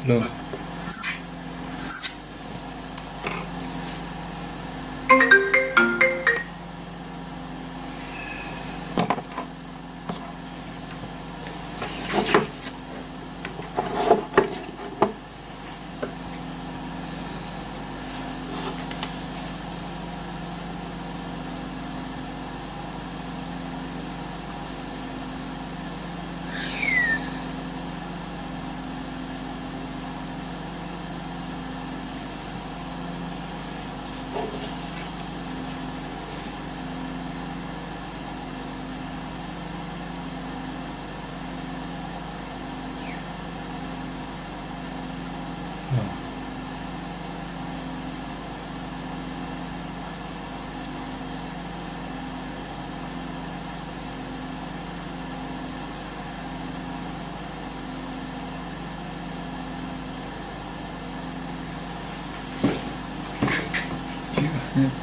Hello.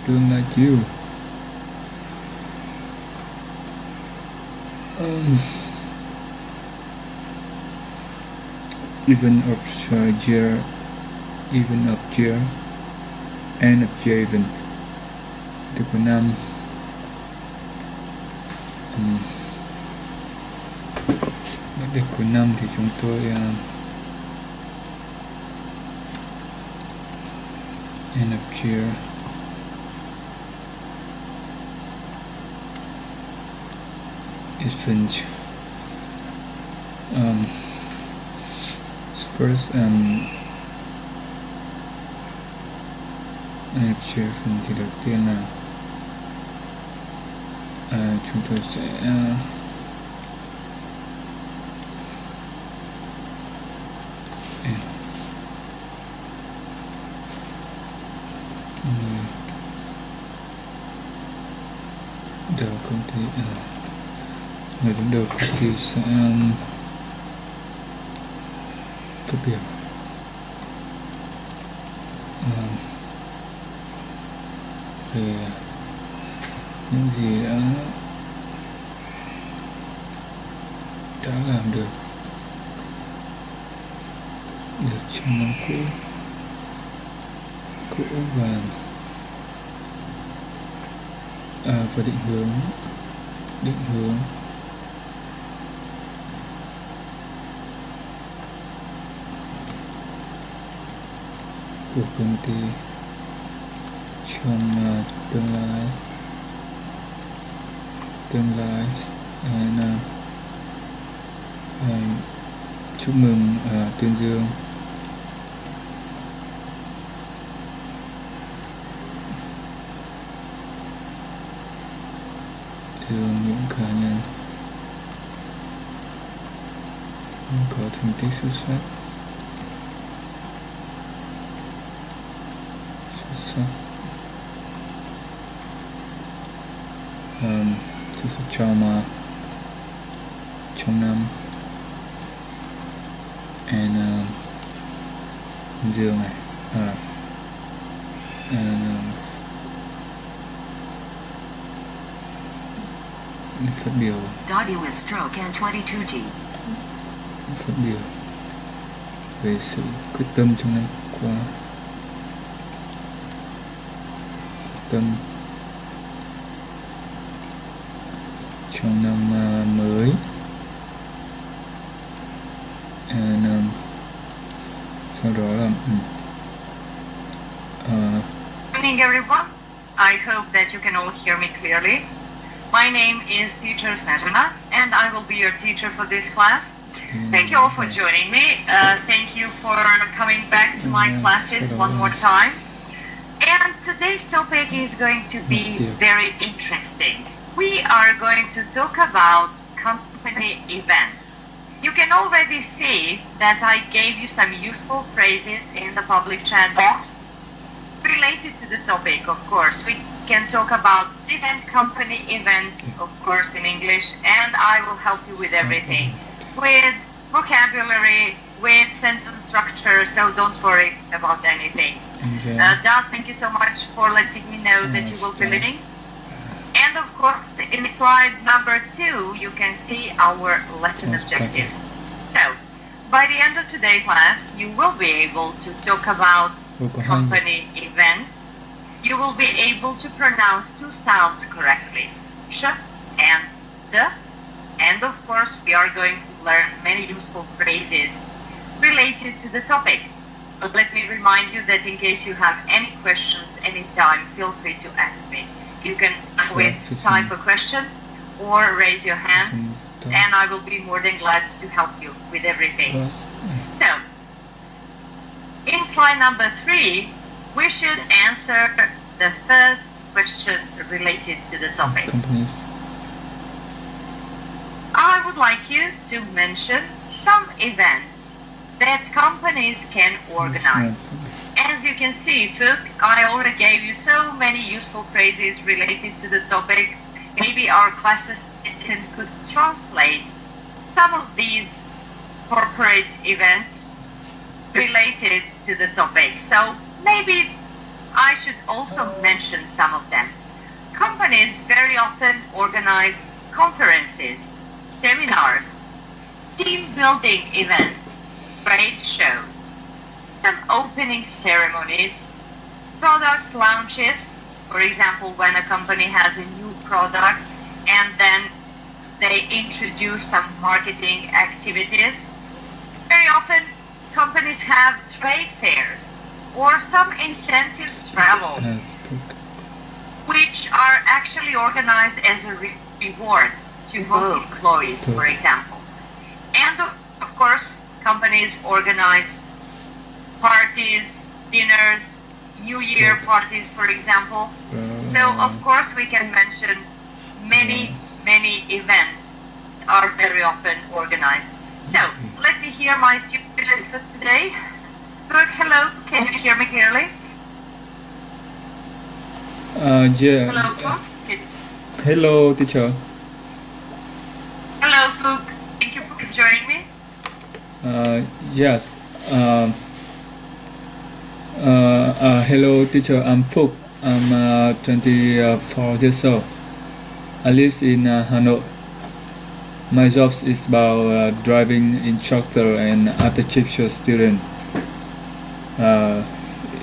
Tương lai chiều even of year, even of year, end of year event. Từ của năm được của năm thì chúng tôi end of year event. First chia phần thì đầu tiên là chúng tôi sẽ đầu công ty người đứng đầu công ty sẽ phát biểu về những gì đã làm được trong năm cũ và định hướng của công ty trong tương lai chúc mừng tuyên dương những cá nhân có thành tích xuất sắc trong năm dương này phát biểu về sự quyết tâm trong năm qua, trong năm mới. Sau đó là Good evening, everyone. I hope that you can all hear me clearly. My name is Teacher Snezhina, and I will be your teacher for this class. Thank you all for joining me. Thank you for coming back to my classes one more time. And today's topic is going to be very interesting. We are going to talk about company events. You can already see that I gave you some useful phrases in the public chat box related to the topic, of course. We can talk about event, company event, of course, in English, and I will help you with everything, with vocabulary, with sentence structure, so don't worry about anything. Dad, thank you so much for letting me know that you will be listening. And of course, in slide number 2, you can see our lesson objectives. So, by the end of today's class, you will be able to talk about company events. You will be able to pronounce two sounds correctly, sh and d. And of course, we are going to learn many useful phrases related to the topic. But let me remind you that in case you have any questions anytime, feel free to ask me. You can always type a question or raise your hand, and I will be more than glad to help you with everything. So, in slide number 3, we should answer the first question related to the topic. Companies. I would like you to mention some events that companies can organize. As you can see, Fuk, I already gave you so many useful phrases related to the topic. Maybe our class assistant could translate some of these corporate events related to the topic. So maybe I should also mention some of them. Companies very often organize conferences, seminars, team building events, trade shows, some opening ceremonies, product launches. For example, when a company has a new product and then they introduce some marketing activities. Very often companies have trade fairs or some incentive travel, which are actually organized as a reward to most employees, for example. And of course, companies organize parties, dinners, New Year parties, for example. So, of course, we can mention many events are very often organized. So, let me hear my student for today. Brooke, hello, can you hear me clearly? Yeah. Hello, Brooke. Hello, teacher. Hello, Brooke. Thank you for joining me. Yes. Hello, teacher. I'm Phúc. I'm 24 years old. I live in Hanoi. My job is about driving instructor and architecture student.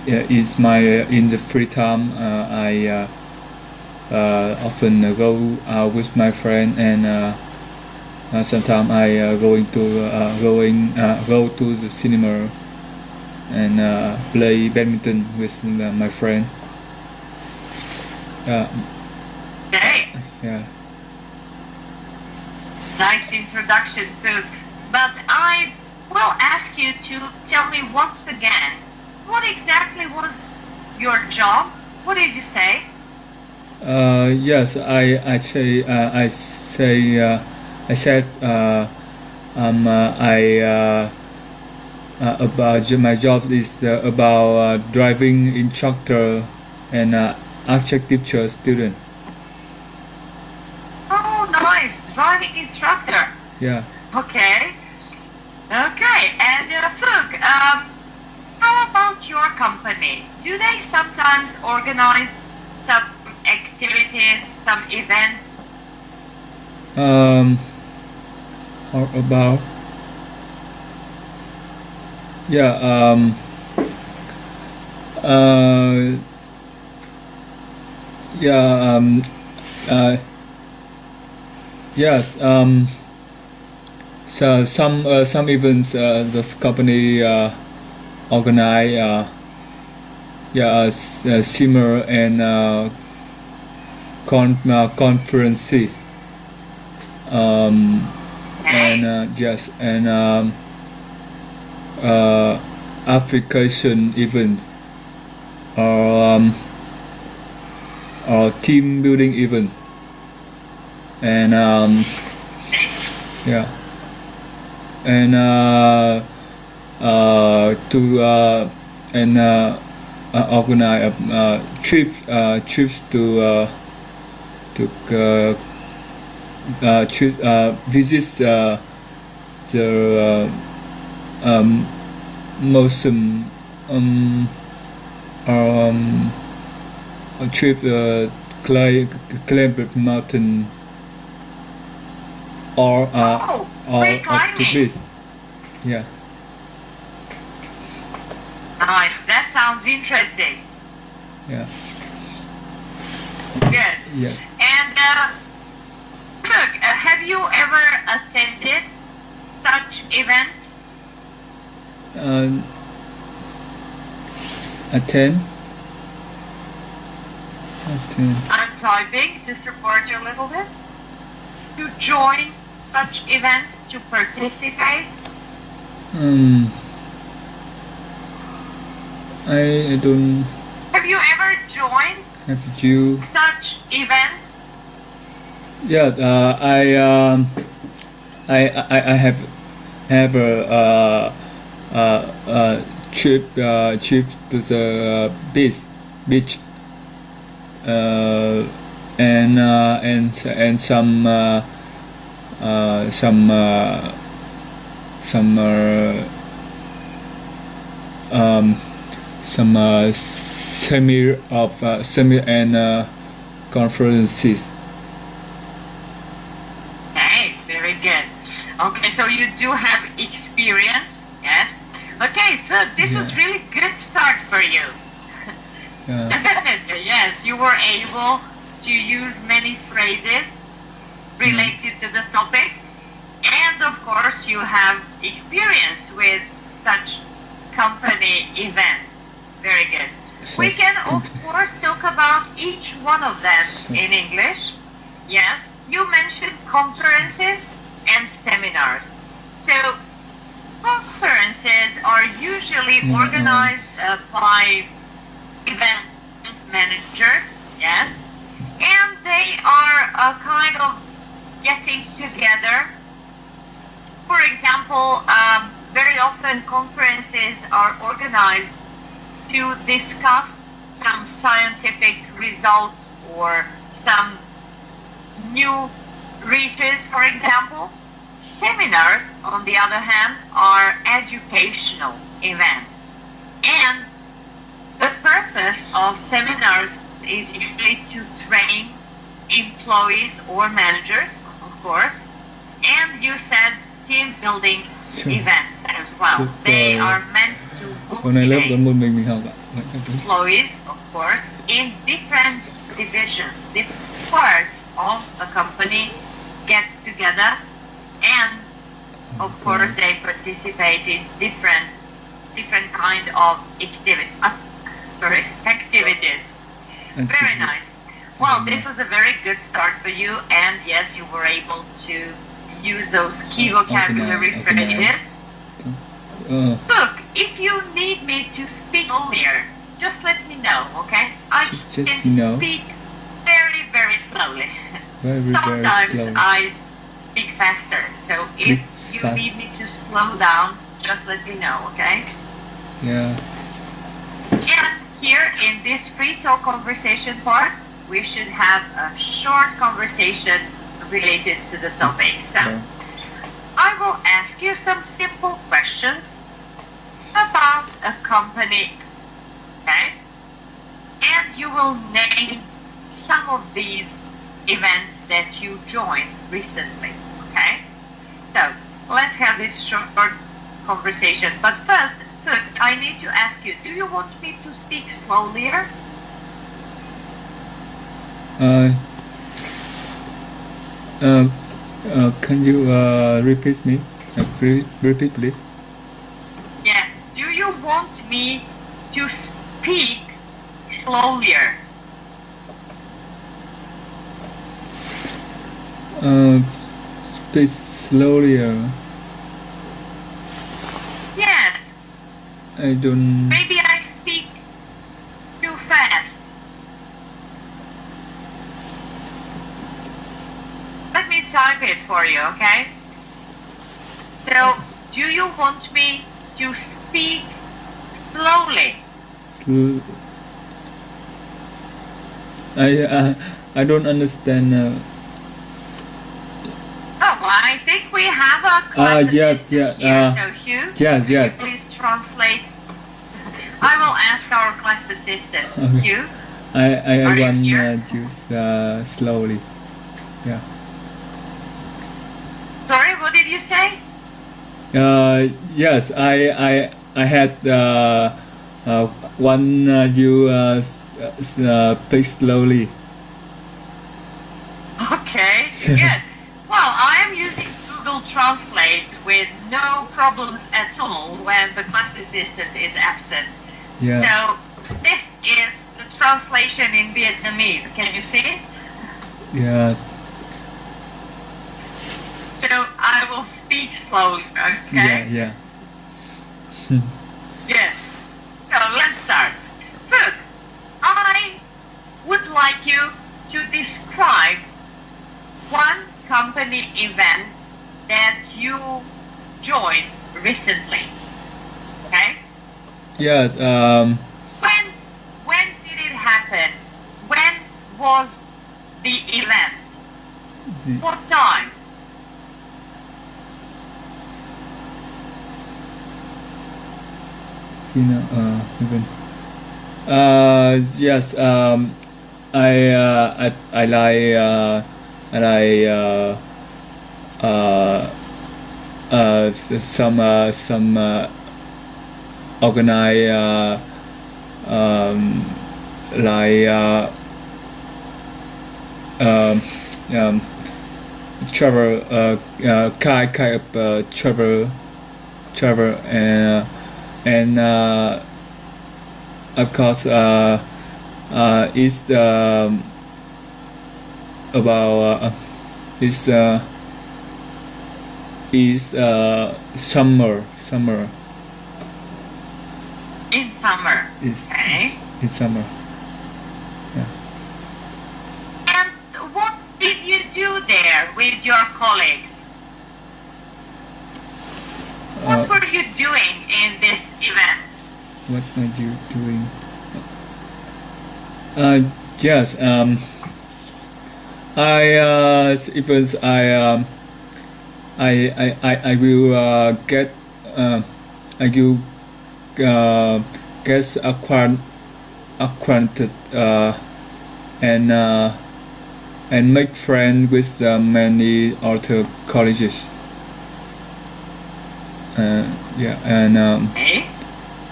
It's my in the free time. I often go out with my friend, and sometimes I go to the cinema and play badminton with my friend. Okay. Yeah. Nice introduction, Phuk. But I will ask you to tell me once again, what exactly was your job? What did you say? Yes, I said about my job is about driving instructor and architecture student. Oh, nice, driving instructor. Yeah. Okay. Okay, and Phuk, how about your company? Do they sometimes organize some activities, some events? How about? Yeah. Yes. So some events this company organize. Similar and conferences. And yes, and application events or team building event, and yeah, and organize trips to visit the Muslim trip climb mountain or free up to climbing. this. Yeah. sounds interesting. Yeah. Good. Yeah. And look, have you ever attended such events? Attend. I'm typing to support you a little bit. To join such events, to participate. I don't. Have you ever joined Have you? such events? Yeah. I have a trip to the beach. And some seminar and conferences. Okay, very good. Okay, so you do have experience, yes? Okay, so this was really good start for you. Definitely, yes, you were able to use many phrases related to the topic, and of course you have experience with such company events. Very good. We can of course talk about each one of them in English. Yes, you mentioned conferences and seminars. So conferences are usually organized by event managers, yes, and they are a kind of getting together. For example, very often conferences are organized to discuss some scientific results or some new research, for example. Seminars, on the other hand, are educational events, and the purpose of seminars is usually to train employees or managers, of course, and you said team building events as well. They are meant to motivate employees, of course, in different divisions, different parts of a company get together, and of course they participate in different kind of activities. Very nice. Well, this was a very good start for you, and yes, you were able to use those key vocabulary phrases. Look, if you need me to speak earlier, just let me know, okay? I can speak very, very slowly. Sometimes I speak faster, so if you need me to slow down, just let me know, okay? Yeah. And here in this free talk conversation part, we should have a short conversation related to the topic. So, I will ask you some simple questions about a company, okay? And you will name some of these events that you joined recently, okay? So, let's have this short conversation. But first, I need to ask you, do you want me to speak slowlier? Can you repeat me? Repeat, please. Yes. Do you want me to speak slowlier? Speak slowlier. Yes. I don't. Maybe I speak too fast. Let me type it for you, okay? So, do you want me to speak slowly? I don't understand. I think we have a class assistant here, so Hugh, yes. can you please translate? I will ask our class assistant, Hugh. I want you slowly. Yeah. Sorry, what did you say? Yes, I had One you speak slowly. Okay, good. Well, I am using Google Translate with no problems at all when the class assistant is absent. Yeah. So this is the translation in Vietnamese. Can you see? Yeah. So I will speak slowly, okay? Yeah. Yes. So let's start. Phuc, I would like you to describe one company event that you joined recently. Okay? Yes. When did it happen? When was the event? What time? Even. Yes. I like some organize like travel kind of travel and of course it's about is summer In summer. is Okay. in summer. Yeah. And what did you do there with your colleagues? What were you doing in this event? What are you doing? Yes. I will get I will get acquainted and make friends with many other colleges. Yeah, Okay.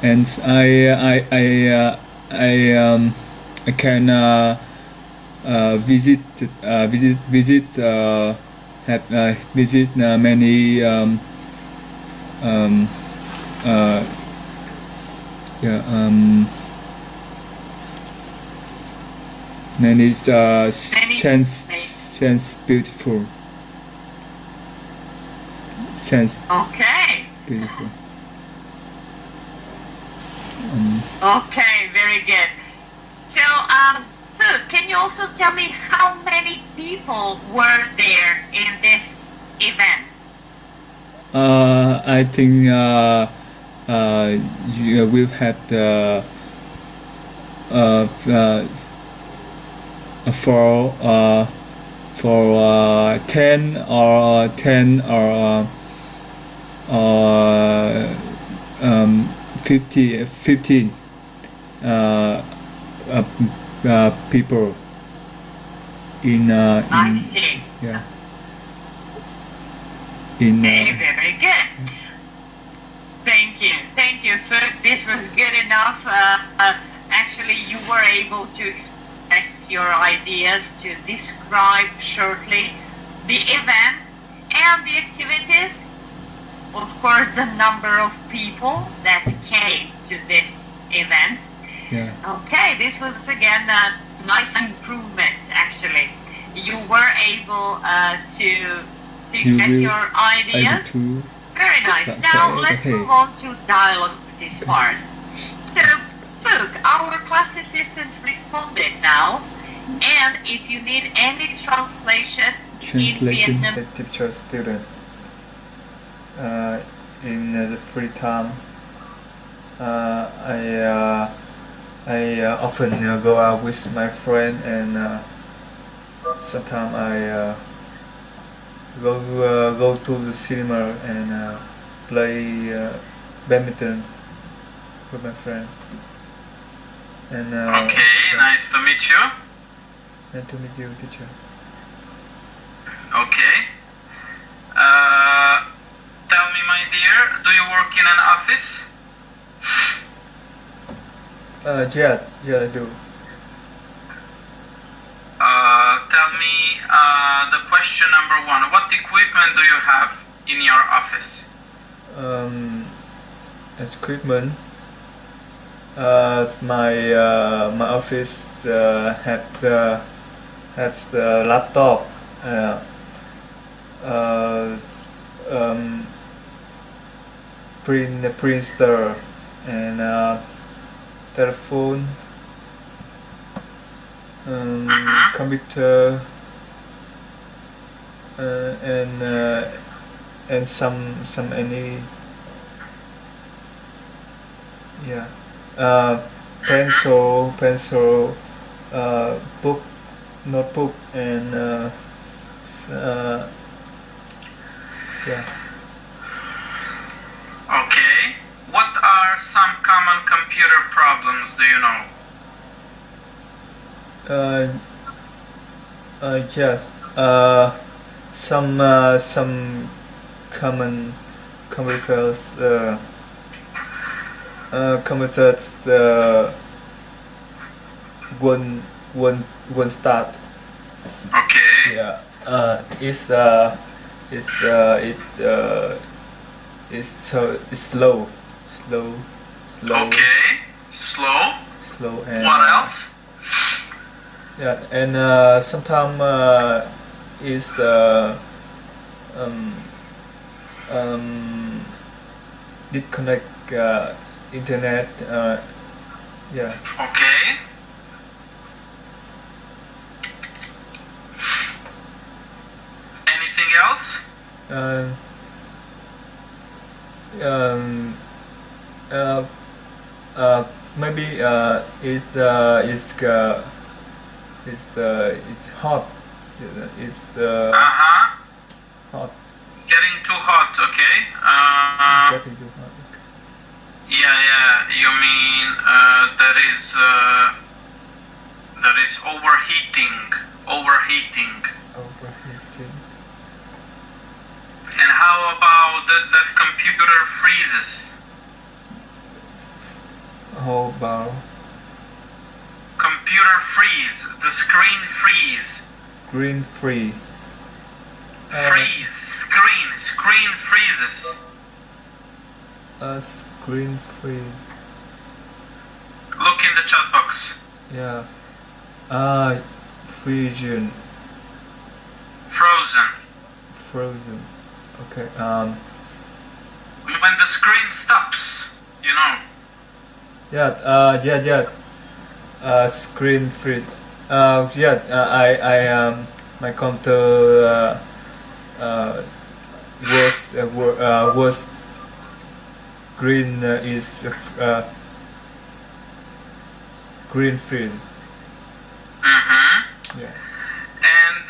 and I can visit visit many many sense beautiful sense Okay. beautiful. Okay, very good. So, Phuc, can you also tell me how many people were there in this event? I think we've had for 10 or 15 people I see. yeah in Very good. Thank you, Phuc. This was good enough. Actually, you were able to express your ideas to describe shortly the event and the activities. Of course, the number of people that came to this event. yeah Okay, this was again a nice improvement. Actually, you were able to express your ideas. to Very nice. That's Now right, let's okay. move on to dialogue with this part. So, Phuc, our class assistant responded now, and if you need any translation in Vietnam, the teacher student in the free time I often go out with my friend and sometimes I go to the cinema and play badminton with my friend. And Okay, nice to meet you. nice to meet you, teacher. Okay. Tell me, my dear, do you work in an office? Yeah, I do. Tell me the question number one. What equipment do you have in your office? Equipment. My office has the laptop, uh, um, printer, and telephone, computer, and some any, yeah, pencil, book, notebook, and yeah. Okay. What are some common computer problems, do you know? Yes. Some common computers. Computers won't start. Okay. Yeah. It's slow. Okay. Slow. Slow, and What else? yeah, and sometimes is um disconnect internet. Yeah. Okay. Anything else? Uh, um, Maybe it's hot. It's Uh-huh. hot. Getting too hot, okay? Getting too hot. Okay. Yeah, you mean there is overheating. Overheating. And how about that computer freezes? How about Computer freeze, the screen freeze. green free? Freeze, screen freezes. Screen free. Look in the chat box. Yeah. Fusion. Frozen. Okay. When the screen stops, you know. Yeah. Screen free. My computer was green green free. Mm-hmm. Yeah. And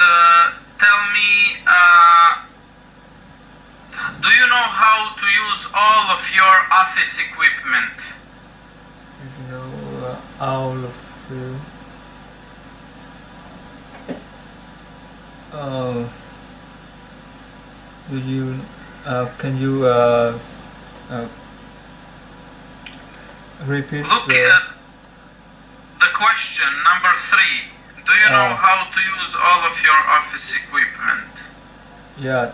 tell me, do you know how to use all of your office equipment? You know, all of you. Do you? Can you repeat Look the? at the question number 3. Do you know how to use all of your office equipment? Yeah.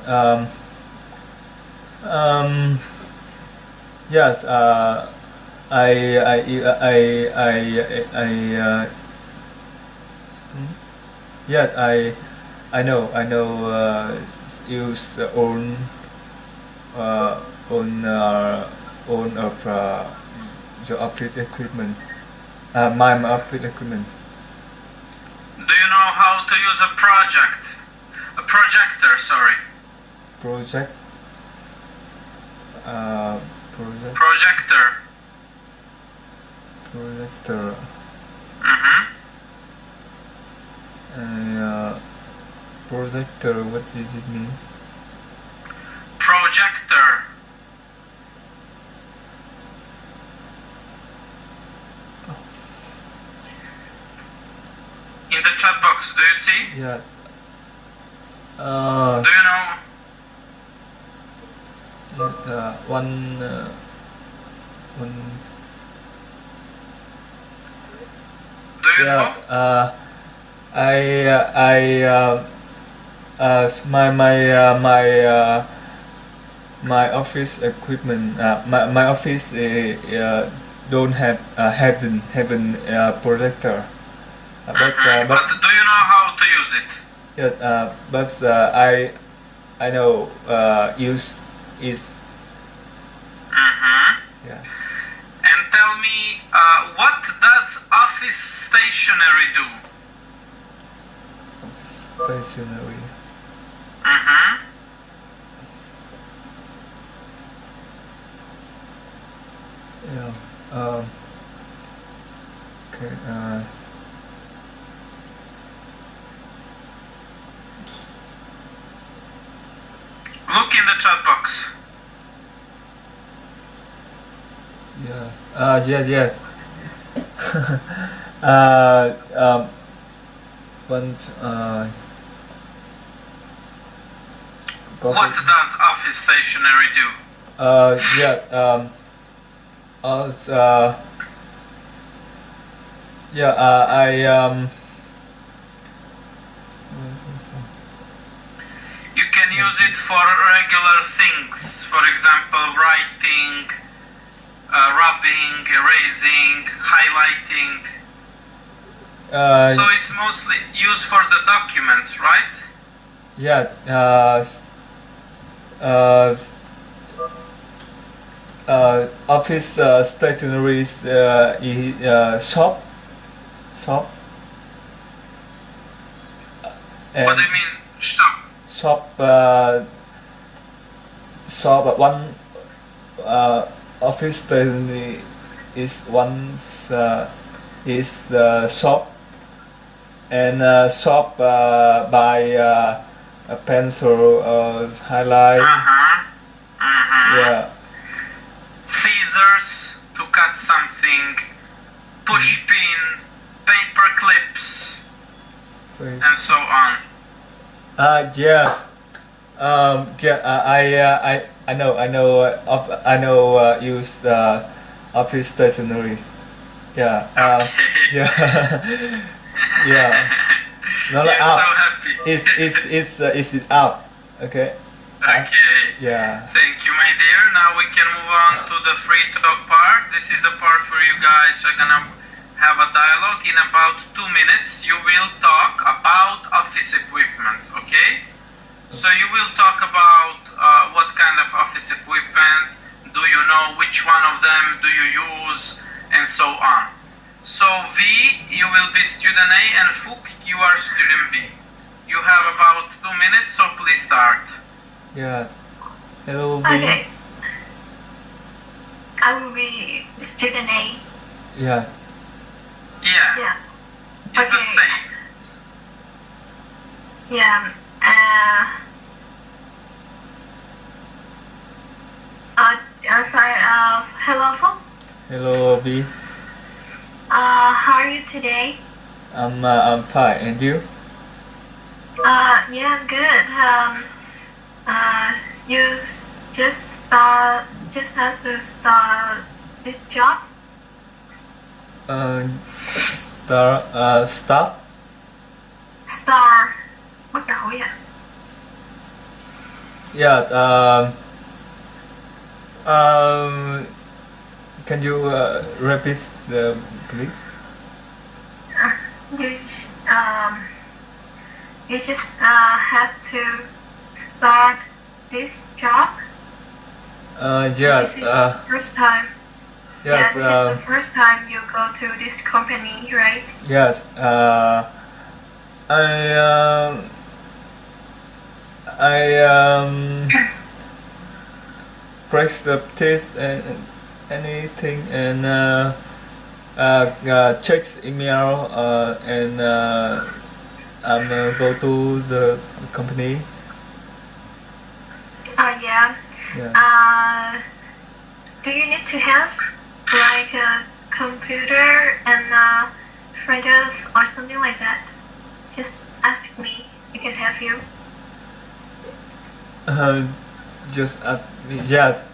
Yes. Yeah. I know. Use own of your office equipment. My office equipment. Do you know how to use a projector, sorry. Project. Projector. Projector. Mm-hmm. Projector. What does it mean? Projector. In the chat box, do you see? Yeah. Do you know? One Do you know? My office equipment. My office don't have heaven projector. But do you know how to use it? yeah. But I know use is. Yeah. And tell me, what does Office Stationery do? Stationery. Yeah. Okay. Look in the chat box. Yeah. Yeah. But What does Office Stationery do? Yeah. You can use it for regular things, for example, writing, rubbing, erasing, highlighting. So it's mostly used for the documents, right? Yeah. Office stationery shop. And What do you mean, shop? shop one office stationery is is the shop, and shop by a pencil highlight. Yeah. Scissors to cut something, push pin, paper clips, and so on. Yes. Yeah. I know. Use office stationery. Yeah. Yeah. Yeah. Not You're out. so happy. It's out. Okay. Okay. Yeah. Thank you, my dear. Now we can move on to the free talk part. This is the part where you guys are gonna have a dialogue. In about 2 minutes, you will talk about office equipment. Okay? So you will talk about what kind of office equipment, do you know which one of them do you use, and so on. So V, you will be student A, and Fuk, you are student B. You have about 2 minutes, so please start. Yeah. Hello, V. Okay. I will be student A. Yeah. Yeah, Yeah. it's the Okay. same. Yeah. Sorry. Hello, Phúc. Hello, V. How are you today? I'm fine. And you? Yeah, I'm good. You just have to start this job. Start. Start. Bắt đầu vậy? Yeah. Can you repeat the please? You just have to start this job. Yes. This is the first time. Yeah, Yes. this is the first time you go to this company, right? Yes. I press the test and anything, and check email, and I'm go to the company. Yeah. Yeah. Do you need to have like a computer and printers or something like that? Just ask me. I can help you. Just yes.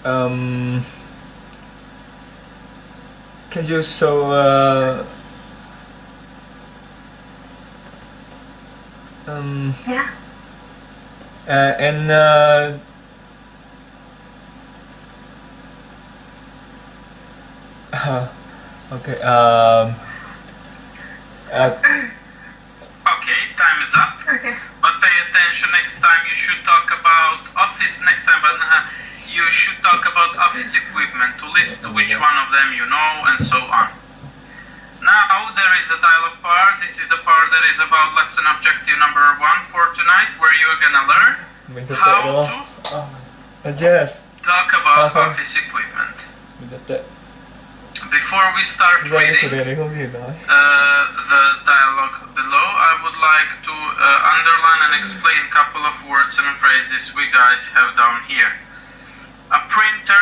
Can you show Yeah. and okay. Okay, time is up. Okay. But pay attention next time. You should talk about office next time, but you should talk about office equipment to list which one of them you know and so on. Now there is a dialogue part. This is the part that is about lesson objective number 1 for tonight, where you are gonna learn how to yes. talk about office equipment. Before we start reading the dialogue below, I would like to underline and explain a couple of words and phrases we guys have down here. A printer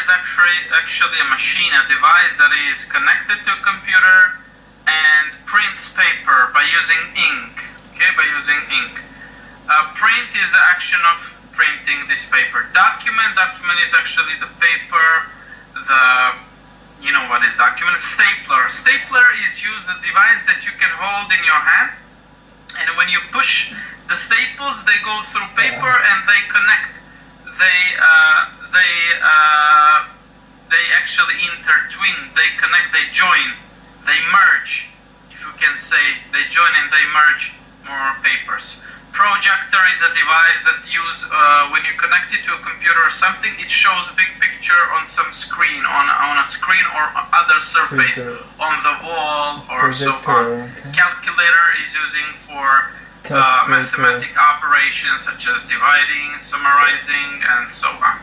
is actually a machine, a device that is connected to a computer and prints paper by using ink. Okay, by using ink. Print is the action of printing this paper. Document is actually the paper, you know what is document? Stapler is used, the device that you can hold in your hand, and when you push the staples, they go through paper and they connect. They actually intertwine, they connect, they join, they merge, if you can say, they join and they merge more papers. Projector is a device that when you connect it to a computer or something, it shows big picture on some screen, on a screen or other surface, on the wall or projector, so on. Okay. Calculator is using for mathematical operations such as dividing, summarizing, and so on.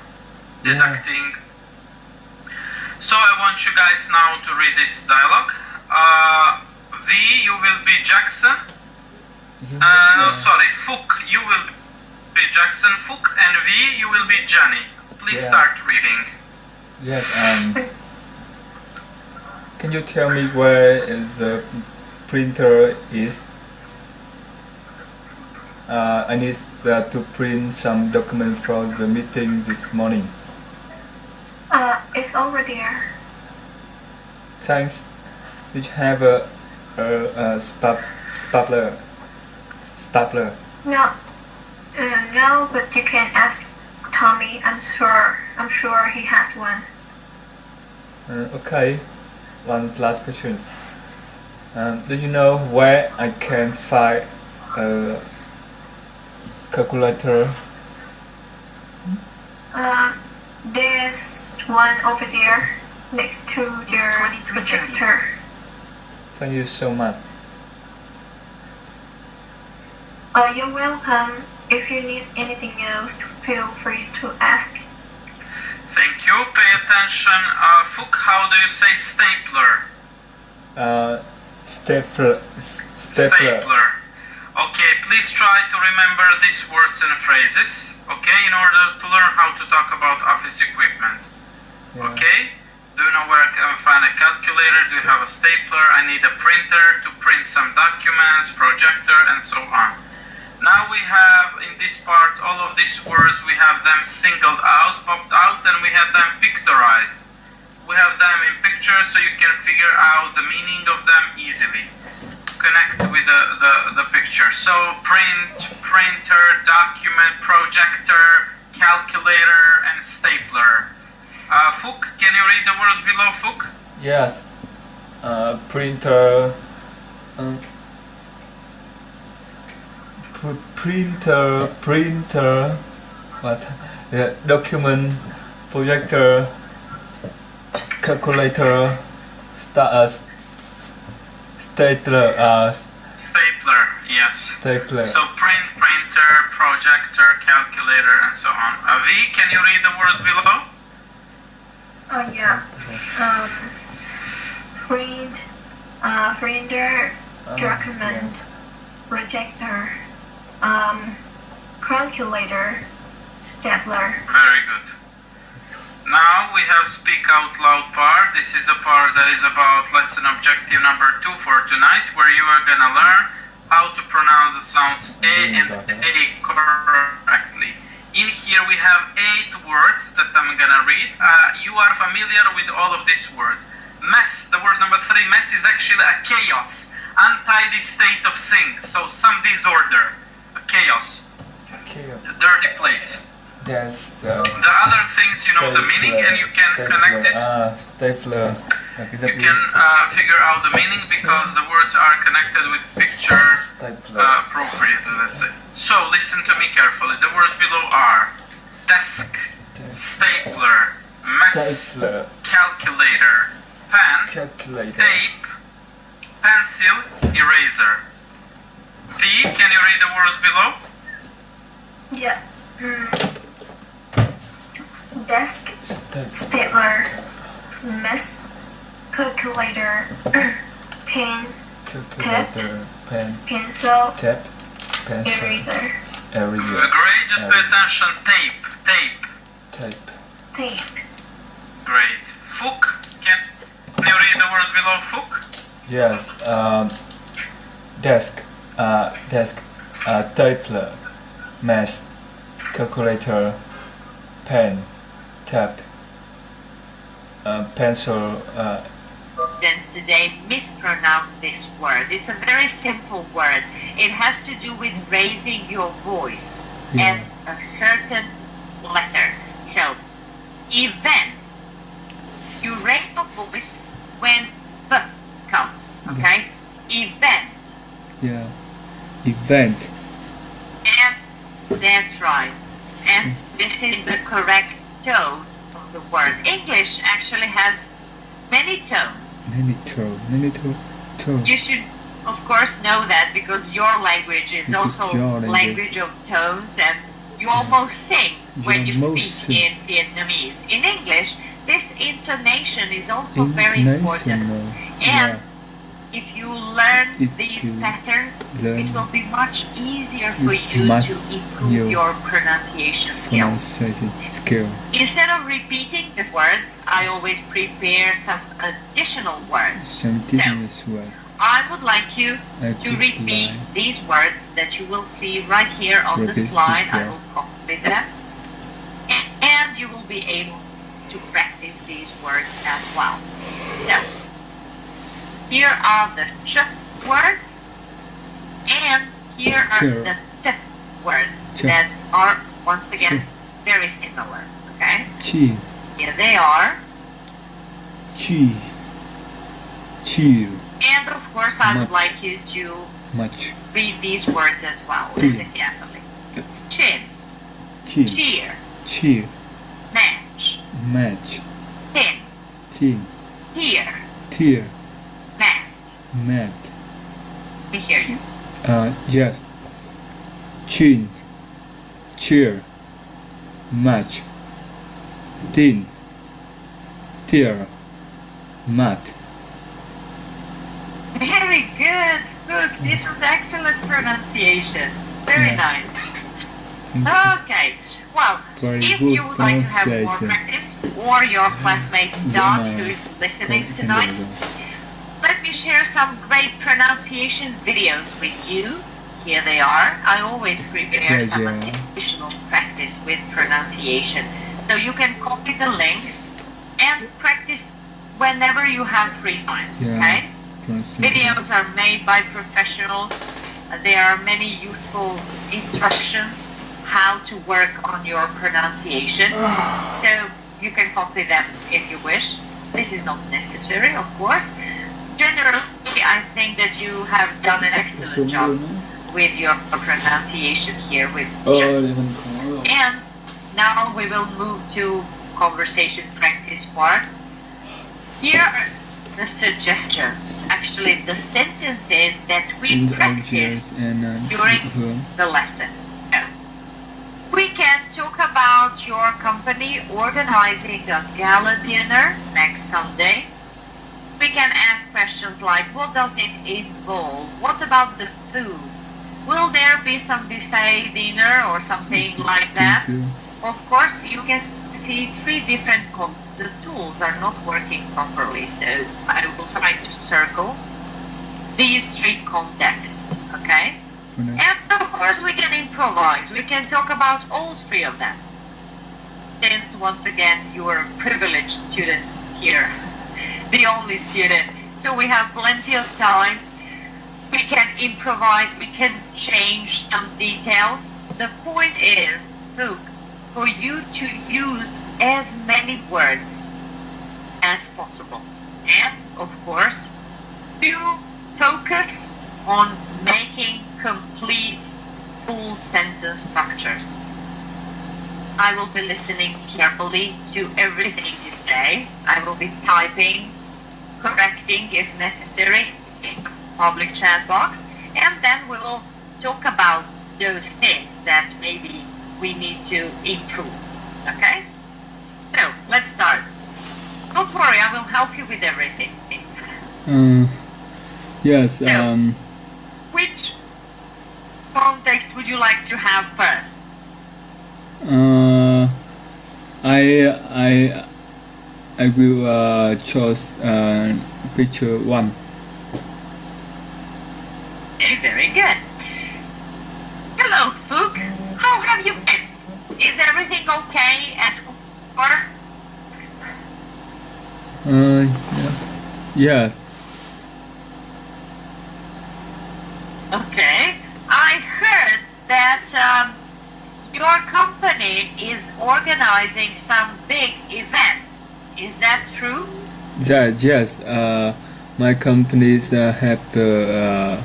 Deducting. So I want you guys now to read this dialogue. V, you will be Jackson. Sorry, Fook, you will be Jackson, Fook, and V, you will be Johnny. Please start reading. Yes, can you tell me where is the printer is? I need to print some document for the meeting this morning. It's over there. Thanks. We have a stapler. No, but you can ask Tommy. I'm sure he has one. Okay. One last question. Do you know where I can find a calculator? There's one over there next to your projector. Thank you so much. You're welcome. If you need anything else, feel free to ask. Thank you. Pay attention. Fook, how do you say stapler? Stapler. Okay, please try to remember these words and phrases, okay, in order to learn how to talk about office equipment. Yeah. Okay? Do you know where I can find a calculator? Do you have a stapler? I need a printer to print some documents, projector, and so on. Now we have, in this part, all of these words, we have them singled out, popped out, and we have them pictorized. We have them in pictures so you can figure out the meaning of them easily. Connect with the picture. So print, printer, document, projector, calculator, and stapler. Fook, can you read the words below, Fook? Yes. Printer. Printer. What? Yeah, document, projector, calculator, stapler. Stapler, yes. Stapler. So print, printer, projector, calculator, and so on. V, can you read the words below? Oh yeah. Print, printer, document, projector, calculator, stapler. Very good. Now we have speak out loud part. This is the part that is about lesson objective number 2 for tonight, where you are gonna learn how to pronounce the sounds A and A correctly. In here we have 8 words that I'm gonna read. You are familiar with all of these words. Mess, the word number 3, mess is actually a chaos, untidy state of things, so some disorder, a chaos, a dirty place. That's The other things, you know the meaning and you can connect it. Stapler. You can figure out the meaning because the words are connected with picture appropriately, let's say. So listen to me carefully. The words below are desk, stapler, mess, calculator, pen, tape, pencil, eraser. P, can you read the words below? Yeah. Desk, stapler, mess, calculator, pen, pencil, eraser. Great, just pay attention. Tape. Great. Fook, can you read the words below? Fook? Yes. Desk. Stapler, mess, calculator, pen, tap, pencil. Students today mispronounce this word. It's a very simple word. It has to do with raising your voice and a certain letter. So, event. You raise your voice when the comes, okay? Event. Yeah. Event. And that's right. And this is the correct tone of the word. English actually has many tones. Many tone. You should, of course, know that because your language is also language of tones, and you almost sing when you speak in Vietnamese. In English, this intonation is also very important. And if you learn these patterns, it will be much easier for you to improve your pronunciation skills. Instead of repeating the words, I always prepare some additional words. So, I would like you to repeat these words that you will see right here on the slide. I will copy them. And you will be able to practice these words as well. So, here are the ch words, and here are the t words that are, once again, very similar, okay? Here they are. And of course, I would like you to read these words as well. Listen carefully. Chin. Cheer. Match. Tin. Tear. Mat. We hear you. Yes. Chin. Cheer. Match. Tin. Tear. Mat. Very good. Good. This was excellent pronunciation. Very nice. Okay. Well, if you would like to have more practice, or your classmate Don, who is listening tonight, let me share some great pronunciation videos with you. Here they are. I always prepare some additional practice with pronunciation. So you can copy the links and practice whenever you have free time. Okay? Videos are made by professionals. There are many useful instructions how to work on your pronunciation. So you can copy them if you wish. This is not necessary, of course. Generally, I think that you have done an excellent job with your pronunciation here with And now we will move to conversation practice part. Here are the suggestions, actually the sentences that we practice during the lesson. So, we can talk about your company organizing a gala dinner next Sunday. We can ask questions like, what does it involve? What about the food? Will there be some buffet dinner or something like that? Of course, you can see 3 different codes. The tools are not working properly, so I will try to circle these 3 contexts, okay? And of course, we can improvise. We can talk about all three of them. Since, once again, you are a privileged student here, the only student. So we have plenty of time. We can improvise. We can change some details. The point is, look, for you to use as many words as possible. And, of course, to focus on making complete full sentence structures. I will be listening carefully to everything you say. I will be typing, correcting if necessary in the public chat box, and then we will talk about those things that maybe we need to improve. Okay? So, let's start. Don't worry, I will help you with everything. Yes. So, which context would you like to have first? I will choose picture 1. Okay, very good. Hello, Fook. How have you been? Is everything okay at work? Yeah. Okay. I heard that your company is organizing some big event. Is that true? That yes. My companies have the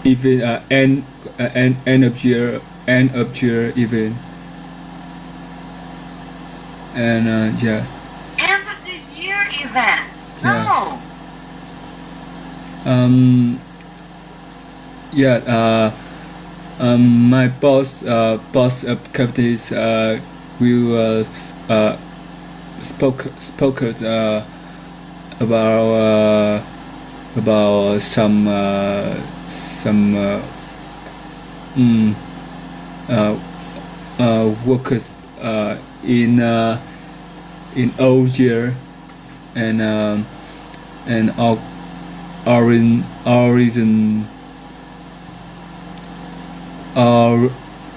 even end of year event, and yeah. End of the year event. Yeah. No. Yeah. My boss of companies will spoke about some workers in old year and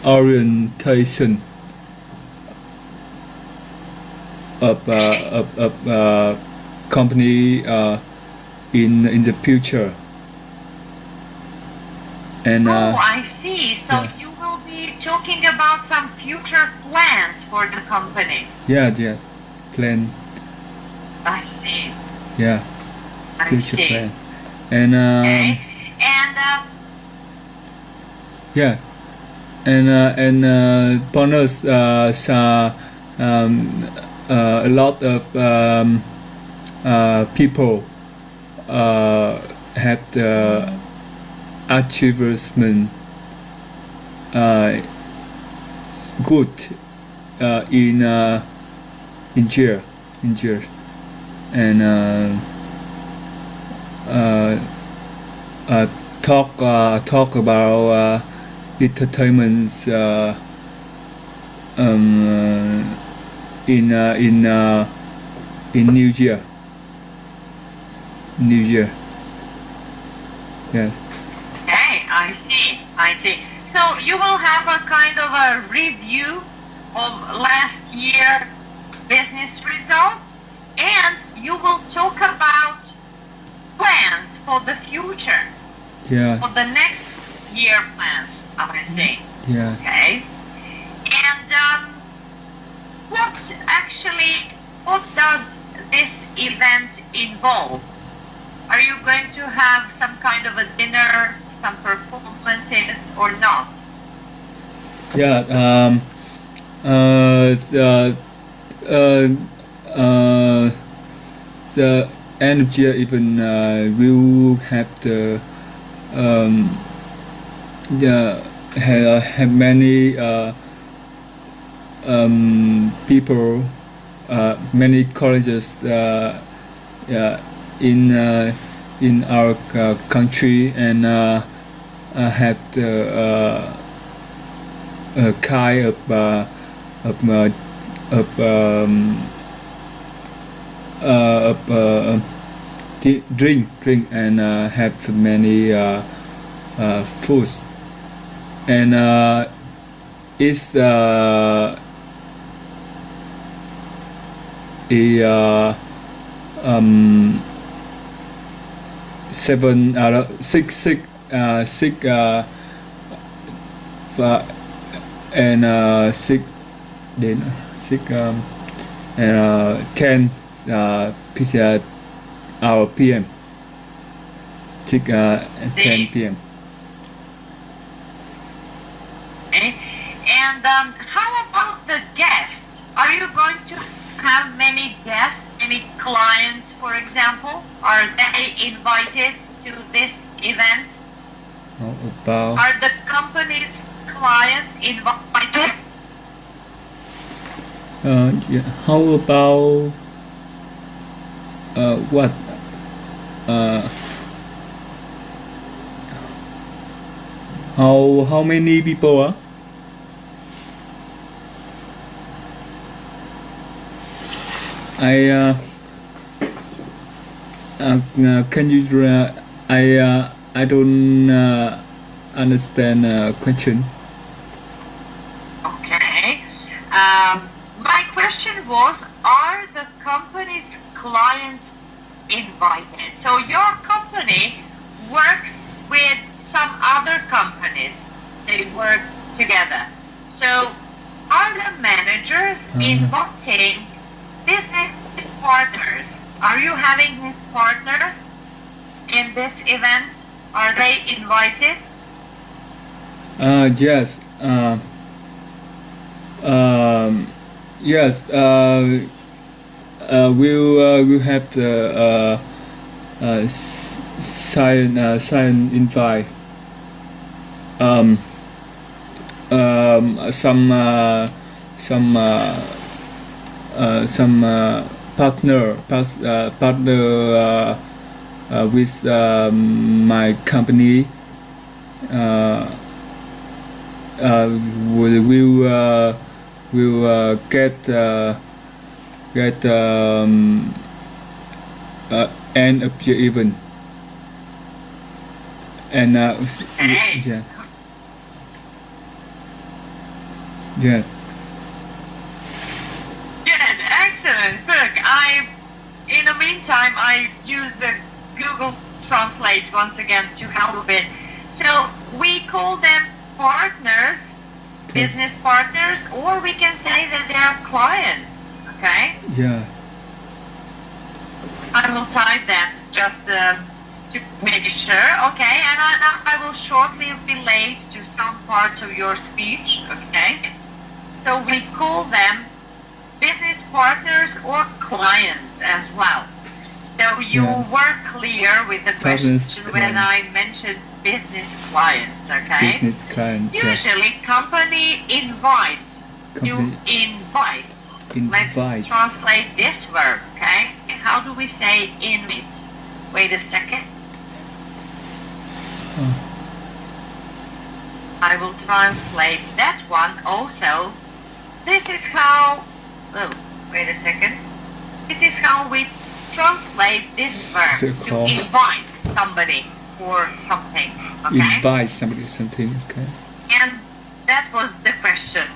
orientation of company in the future. And I see. So yeah. you will be talking about some future plans for the company. Yeah, plan. I see. Yeah, I future see. plan. And Okay. And yeah, and bonus a lot of people have the achievement good in year, and talk about entertainments in New Year. Yes. okay, I see. So you will have a kind of a review of last year business results, and you will talk about plans for the future, Yeah. for the next year plans, I see. Yeah. Okay. And what does this event involve? Are you going to have some kind of a dinner, some performances, or not? Yeah. The end of year even will have the have many people, many colleges in our country, and have the kind drink and have many foods, and it's a 6 and 6 đến 6 and 10 hour PM 6 10 PM. Okay. And how about the guests? Are you going to have many guests, any clients, for example? Are they invited to this event? How about Are the company's clients invited? yeah, how about what how many people are? Can you I don't understand question. Okay. My question was, are the company's clients invited? So your company works with some other companies. They work together. So are the managers inviting business partners? Are you having his partners in this event? Are they invited? Yes. Yes. We'll have the sign invite. Some partner with my company will get end of the event, and yeah. Good, excellent. Look, in the meantime, I use the Google Translate once again to help it. So we call them partners, business partners, or we can say that they are clients. Okay. Yeah. I will type that just to make sure. Okay, and I will shortly relate to some parts of your speech. Okay. So we call them business partners or clients as well. So you were clear with the question when I mentioned business clients, okay? Business client. Usually company invites. You invite. Let's translate this verb, okay? How do we say invite? Wait a second. I will translate that one also. This is how, wait a second. This is how we translate this verb, to invite somebody for something, okay? Invite somebody something, okay? And that was the question.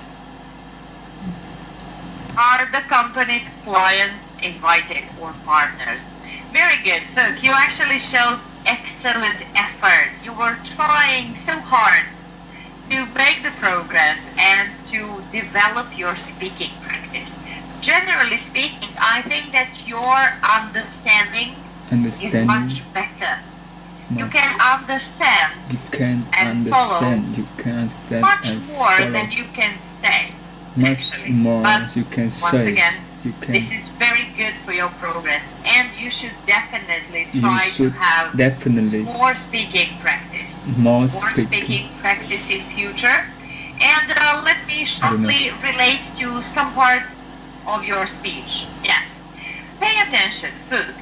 Are the company's clients invited or partners? Very good. Look, you actually showed excellent effort. You were trying so hard to make the progress and to develop your speaking practice. Generally speaking, I think that your understanding is much better. You can understand and follow much more than you can say. Much more you can say. Once again, this is very good for your progress, and you should definitely try to have more speaking practice. More speaking practice in future. And let me shortly relate to some parts of your speech. Yes. Pay attention, food.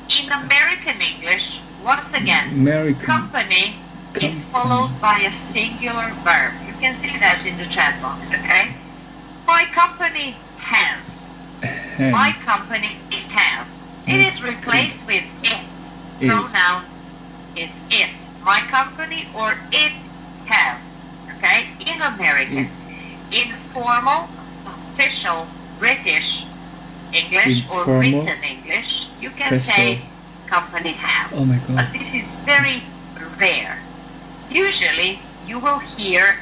In American English, once again, company is followed by a singular verb. You can see that in the chat box, okay? My company has. My company has. It is replaced with it. is. pronoun is it. My company or it has. Okay? In American. Informal, official, British English or Informal, written English, you can casual. say company have. Oh my god. But this is very rare. Usually, you will hear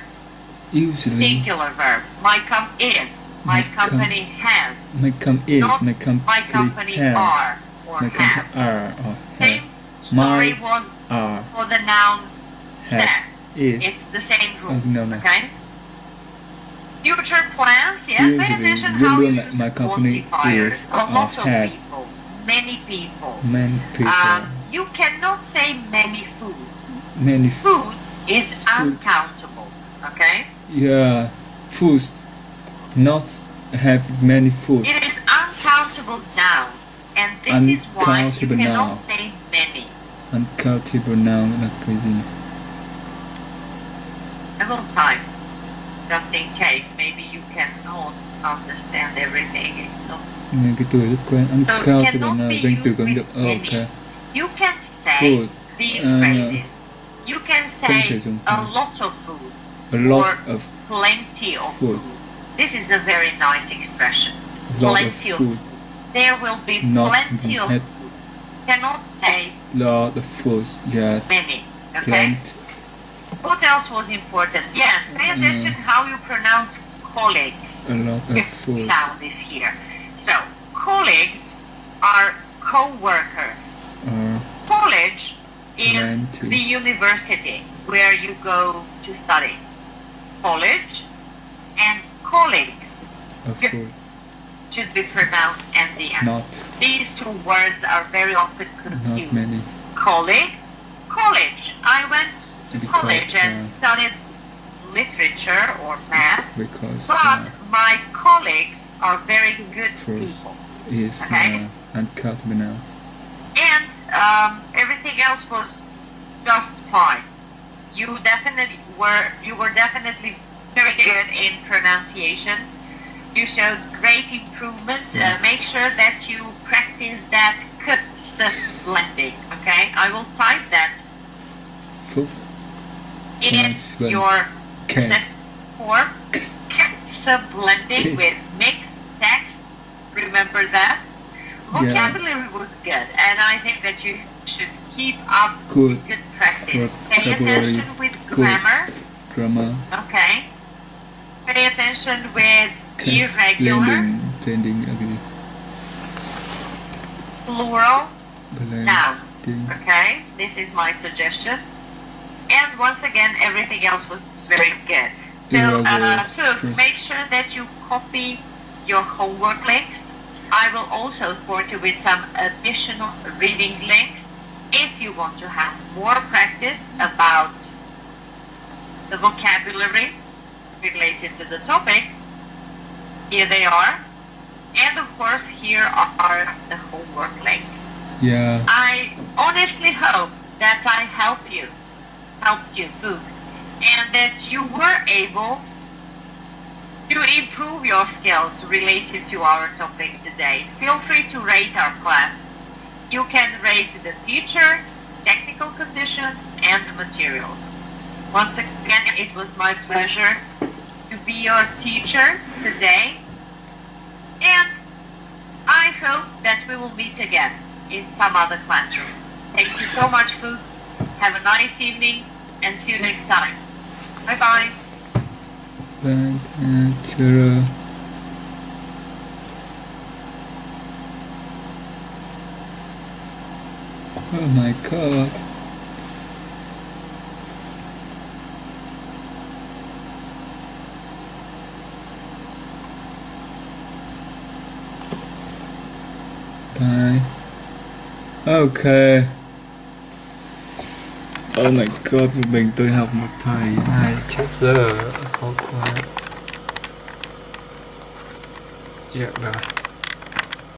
Usually, singular verb. My is. My company has. my is, Not my my company have, are or my have. company are or Same have. story My was are, for the noun have, stand. is. It's the same rule. Oh, no. Okay? Future plans, yes, pay Usually, attention how you luôn use my company quantifiers. is A or lot of have. people, many people. Many people, You cannot say many food. many Food is uncountable. Okay? yeah, food, not have many food. It is uncountable noun. And this is why you Uncountable cannot noun. say many. Uncountable noun là cái gì nhỉ? Several times. Just in case, maybe you cannot understand everything. It's not. Nghe cái từ rất quen. So it Uncountable cannot noun, be danh từ used cứng with được. any. Ok. You can say Food. these phrases. You can say thể dùng a food. lot of food A lot or of plenty of food. food. This is a very nice expression. lot Plenty of of food. There will be Not plenty of had food. Cannot say lot of food. Yeah, many. Okay. plant. What else was important? Yes, pay attention how you pronounce colleagues. A lot of food. Sound is here. So colleagues are co-workers. College is Plenty. the university where you go to study. College and colleagues Of food. should be pronounced and the end. Not These two words are very often not confused. many. Colleague, college. I went to Because, college and studied literature or math, Because but my colleagues are very good First. people. is Okay. uncountable noun. And everything else was just fine. You were definitely very good in pronunciation. You showed great improvement. Make sure that you practice that blending. Okay, I will type that Food. in Nice one. your Kiss. assessment form. Blending Kiss. with mixed text. Remember that. Vocabulary was good, and I think that you should keep up Good. good practice. Pay Vocabulary attention with good. grammar. Grammar. Okay. Pay attention with Kiss. irregular, Blending. Okay. plural Blending. nouns. Okay, this is my suggestion. And once again, everything else was very good. So, Irregular. Fook, make sure that you copy your homework links. I will also support you with some additional reading links if you want to have more practice about the vocabulary related to the topic. Here they are. And of course, here are the homework links. Yeah. I honestly hope that I helped you, Fook, and that you were able to improve your skills related to our topic today. Feel free to rate our class. You can rate the teacher, technical conditions, and the materials. Once again, it was my pleasure to be your teacher today, and I hope that we will meet again in some other classroom. Thank you so much, Fook. Have a nice evening, and see you next time. Bye-bye. Natural. Oh my god. Bye. Okay. Oh my god, một mình tôi học một thầy hai chết giờ khó quá. Dạ rồi.